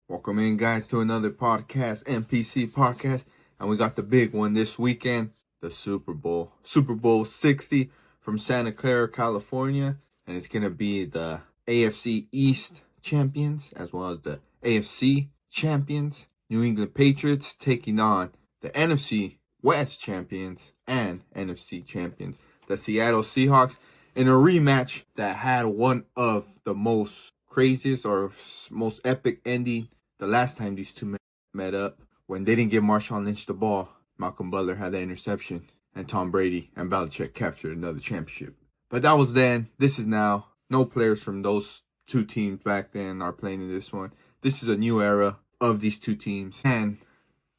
Welcome in, guys, to another podcast, NPC podcast. And we got the big one this weekend, the Super Bowl. Super Bowl 60 from Santa Clara, California. And it's going to be the AFC East champions as well as the AFC champions. New England Patriots taking on the NFC West champions and NFC champions, the Seattle Seahawks, in a rematch that had one of the most craziest or most epic ending the last time these two met up, when they didn't give Marshawn Lynch the ball. Malcolm Butler had that interception, and Tom Brady and Belichick captured another championship. But that was then. This is now. No players from those two teams back then are playing in this one. This is a new era of these two teams, and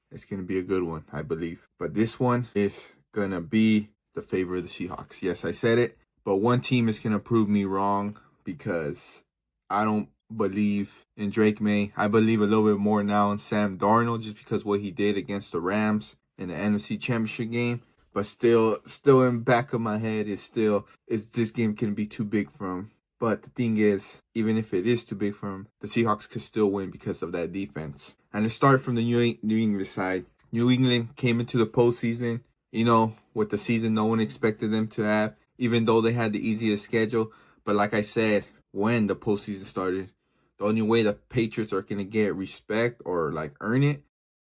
it's going to be a good one, I believe. But this one is going to be the favor of the Seahawks. Yes, I said it. But one team is going to prove me wrong because I don't believe in Drake May. I believe a little bit more now in Sam Darnold just because what he did against the Rams in the NFC Championship game. But still in back of my head is this game can be too big for him. But the thing is, even if it is too big for him, the Seahawks could still win because of that defense. And it started from the New England side. New England came into the postseason, with the season no one expected them to have, even though they had the easiest schedule. But like I said, when the postseason started, the only way the Patriots are going to get respect or earn it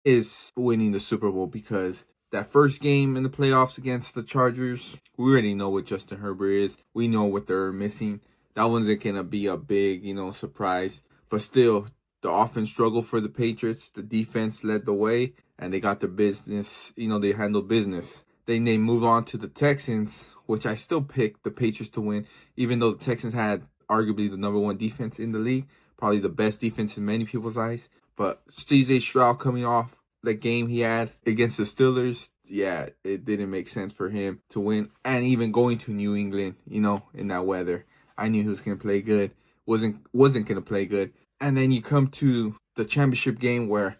is winning the Super Bowl, because that first game in the playoffs against the Chargers, we already know what Justin Herbert is. We know what they're missing. That one's going to be a big, surprise. But still, the offense struggled for the Patriots. The defense led the way, and they got their business. They handled business. Then they move on to the Texans, which I still pick the Patriots to win, even though the Texans had arguably the number one defense in the league, probably the best defense in many people's eyes. But C.J. Stroud coming off the game he had against the Steelers, yeah, it didn't make sense for him to win. And even going to New England, in that weather, I knew he was going to play good. Wasn't going to play good. And then you come to the championship game where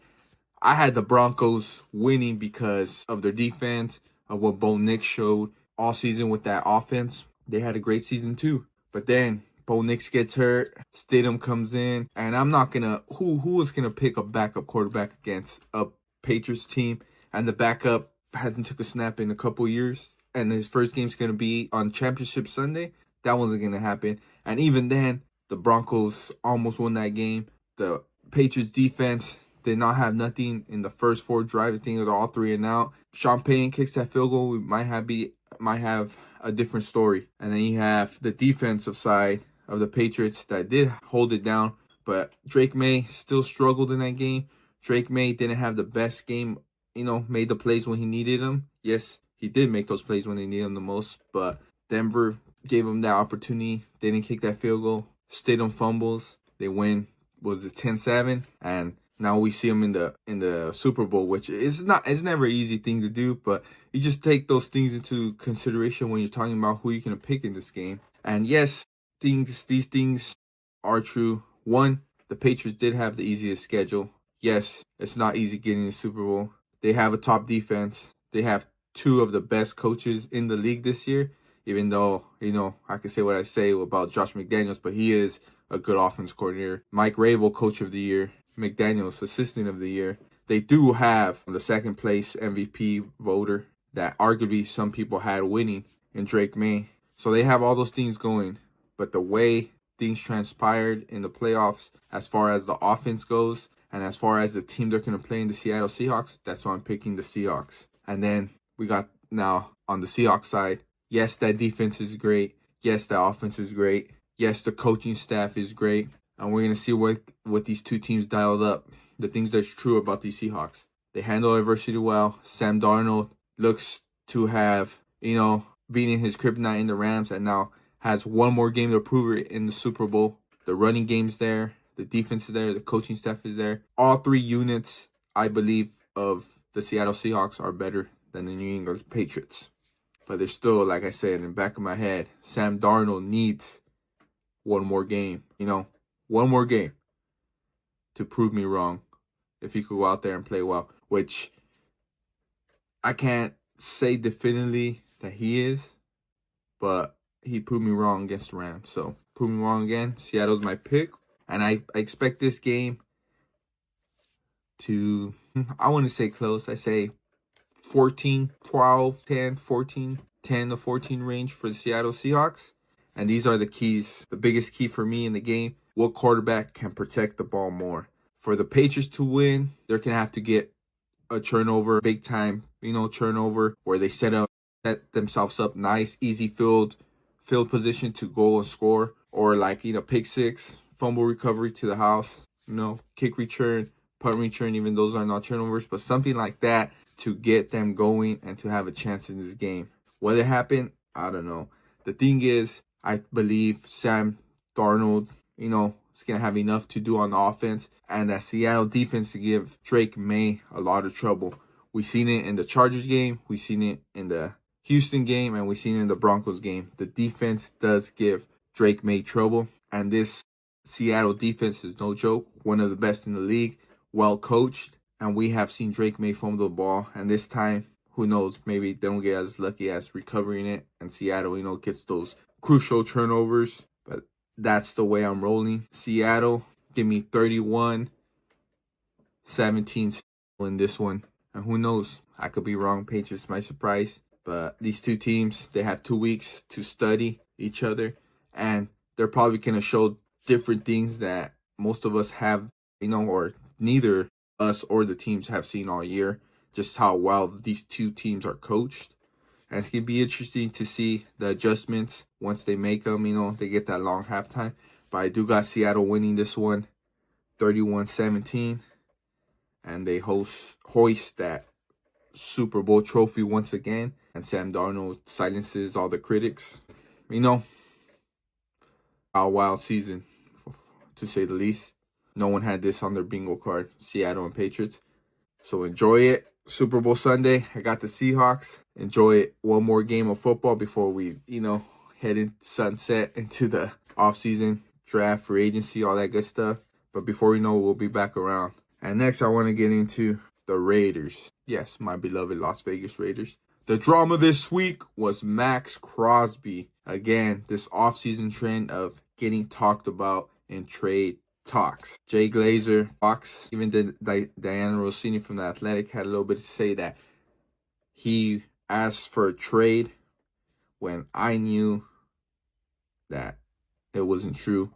I had the Broncos winning because of their defense, of what Bo Nix showed all season with that offense. They had a great season too. But then Bo Nix gets hurt, Stidham comes in, and I'm not gonna who was gonna pick a backup quarterback against a Patriots team, and the backup hasn't took a snap in a couple years, and his first game's gonna be on Championship Sunday. That wasn't gonna happen. And even then, the Broncos almost won that game. The Patriots defense did not have nothing in the first four drives. I think it was all 3 and out. Sean Payton kicks that field goal. We might have a different story. And then you have the defensive side of the Patriots that did hold it down, but Drake May still struggled in that game. Drake May didn't have the best game, made the plays when he needed them. Yes, he did make those plays when they needed them the most, but Denver gave him that opportunity. They didn't kick that field goal. Stidham fumbles. They win, was it 10-7? And now we see him in the Super Bowl, which it's never an easy thing to do, but you just take those things into consideration when you're talking about who you're going to pick in this game. And yes, these things are true. One, the Patriots did have the easiest schedule. Yes, it's not easy getting the Super Bowl. They have a top defense. They have two of the best coaches in the league this year, even though, I can say what I say about Josh McDaniels, but he is a good offense coordinator. Mike Rabel, coach of the year. McDaniels, assistant of the year. They do have the second place MVP voter that arguably some people had winning in Drake May. So they have all those things going. But the way things transpired in the playoffs, as far as the offense goes, and as far as the team they're going to play in the Seattle Seahawks, that's why I'm picking the Seahawks. And then we got now on the Seahawks side, yes, that defense is great. Yes, that offense is great. Yes, the coaching staff is great. And we're going to see what these two teams dialed up. The things that's true about these Seahawks. They handle adversity well. Sam Darnold looks to have, beaten his kryptonite in the Rams, and now has one more game to prove it in the Super Bowl. The running game's there. The defense is there. The coaching staff is there. All three units, I believe, of the Seattle Seahawks are better than the New England Patriots. But there's still, like I said, in the back of my head, Sam Darnold needs one more game. One more game to prove me wrong if he could go out there and play well, which I can't say definitively that he is, but he proved me wrong against the Rams. So, prove me wrong again. Seattle's my pick, and I expect this game to, I want to say close. I say 14, 12, 10, 14, 10 to 14 range for the Seattle Seahawks. And these are the keys. The biggest key for me in the game: what quarterback can protect the ball more? For the Patriots to win, they're going to have to get a turnover, big time, turnover where they set themselves up nice, easy field position to go and score, or like, pick six, fumble recovery to the house, kick return, punt return, even those are not turnovers, but something like that to get them going and to have a chance in this game. Will it happen? I don't know. The thing is, I believe Sam Darnold, is going to have enough to do on the offense, and that Seattle defense to give Drake May a lot of trouble. We've seen it in the Chargers game, we've seen it in the Houston game, and we've seen it in the Broncos game. The defense does give Drake May trouble, and this Seattle defense is no joke. One of the best in the league, well coached, and we have seen Drake May fumble the ball, and this time, who knows, maybe they don't get as lucky as recovering it, and Seattle, gets those crucial turnovers. But that's the way I'm rolling. Seattle, give me 31-17 in this one. And who knows? I could be wrong. Patriots might surprise. But these two teams, they have 2 weeks to study each other. And they're probably going to show different things that most of us have, or neither us or the teams have seen all year. Just how well these two teams are coached. And it's going to be interesting to see the adjustments once they make them. They get that long halftime. But I do got Seattle winning this one 31-17. And they hoist that Super Bowl trophy once again. And Sam Darnold silences all the critics. A wild season, to say the least. No one had this on their bingo card, Seattle and Patriots. So enjoy it. Super Bowl Sunday, I got the Seahawks. Enjoy it. One more game of football before we, head in sunset into the offseason, draft, free agency, all that good stuff. But before we know it, we'll be back around. And next, I want to get into the Raiders. Yes, my beloved Las Vegas Raiders. The drama this week was Maxx Crosby. Again, this offseason trend of getting talked about in trade talks. Jay Glazer, Fox, even Diana Rossini from The Athletic had a little bit to say that he asked for a trade when I knew that it wasn't true,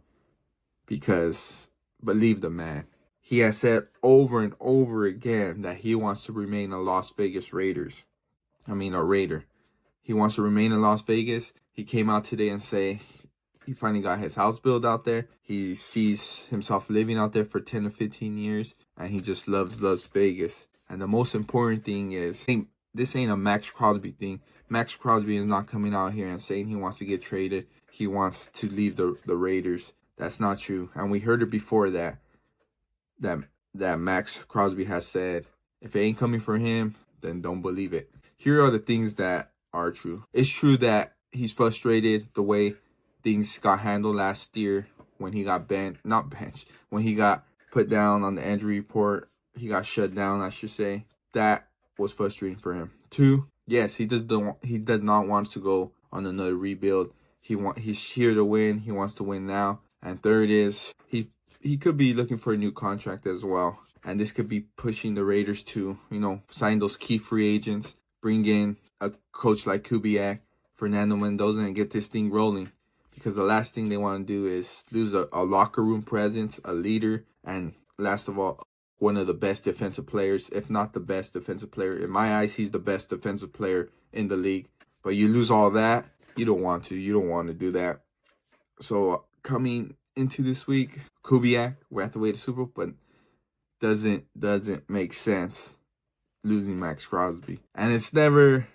because believe the man. He has said over and over again that he wants to remain a Las Vegas Raider. He wants to remain in Las Vegas. He came out today and say he finally got his house built out there. He sees himself living out there for 10 to 15 years, and he just loves Las Vegas. And the most important thing is, this ain't a Maxx Crosby thing. Maxx Crosby is not coming out here and saying he wants to get traded. He wants to leave the Raiders. That's not true. And we heard it before that Maxx Crosby has said, if it ain't coming for him, then don't believe it. Here are the things that are true. It's true that he's frustrated the way things got handled last year when he got when he got put down on the injury report. He got shut down, I should say. That was frustrating for him. 2, yes, he does not want to go on another rebuild. He's here to win. He wants to win now. And 3rd is he could be looking for a new contract as well. And this could be pushing the Raiders to, sign those key free agents, bring in a coach like Kubiak, Fernando Mendoza, and get this thing rolling. Because the last thing they want to do is lose a locker room presence, a leader, and last of all, one of the best defensive players, if not the best defensive player. In my eyes, he's the best defensive player in the league. But you lose all that, you don't want to. You don't want to do that. So coming into this week, Kubiak, we have to wait a Super Bowl, but doesn't make sense losing Maxx Crosby. And it's never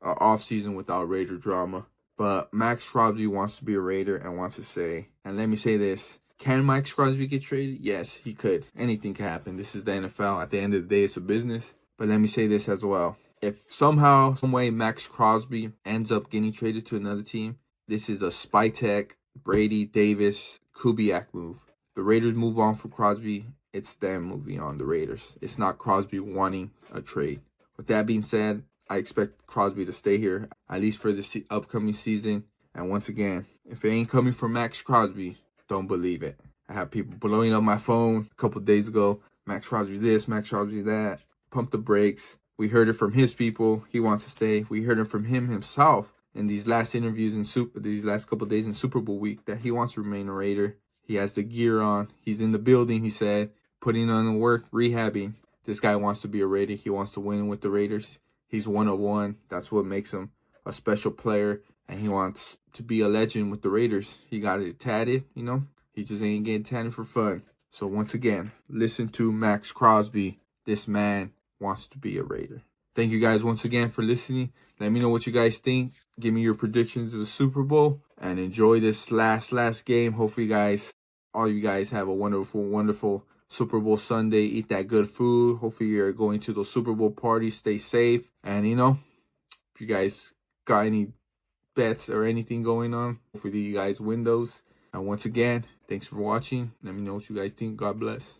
an offseason without Raider drama. But Maxx Crosby wants to be a Raider and wants to say, and let me say this, can Maxx Crosby get traded? Yes, he could. Anything can happen. This is the NFL. At the end of the day, it's a business. But let me say this as well. If somehow, some way, Maxx Crosby ends up getting traded to another team, this is a Spytek, Brady, Davis, Kubiak move. The Raiders move on from Crosby. It's them moving on, the Raiders. It's not Crosby wanting a trade. With that being said, I expect Crosby to stay here, at least for the upcoming season. And once again, if it ain't coming from Maxx Crosby, don't believe it. I have people blowing up my phone a couple days ago. Maxx Crosby this, Maxx Crosby that. Pump the brakes. We heard it from his people. He wants to stay. We heard it from him himself in these last interviews in these last couple of days in Super Bowl week that he wants to remain a Raider. He has the gear on. He's in the building, he said, putting on the work, rehabbing. This guy wants to be a Raider. He wants to win with the Raiders. He's 101. That's what makes him a special player. And he wants to be a legend with the Raiders. He got it tatted, you know. He just ain't getting tatted for fun. So once again, listen to Maxx Crosby. This man wants to be a Raider. Thank you guys once again for listening. Let me know what you guys think. Give me your predictions of the Super Bowl. And enjoy this last game. Hopefully, all you guys have a wonderful Super Bowl Sunday. Eat that good food. Hopefully, you're going to those Super Bowl parties. Stay safe. And, you know, if you guys got any bets or anything going on, hopefully you guys win those. And once again, thanks for watching. Let me know what you guys think. God bless.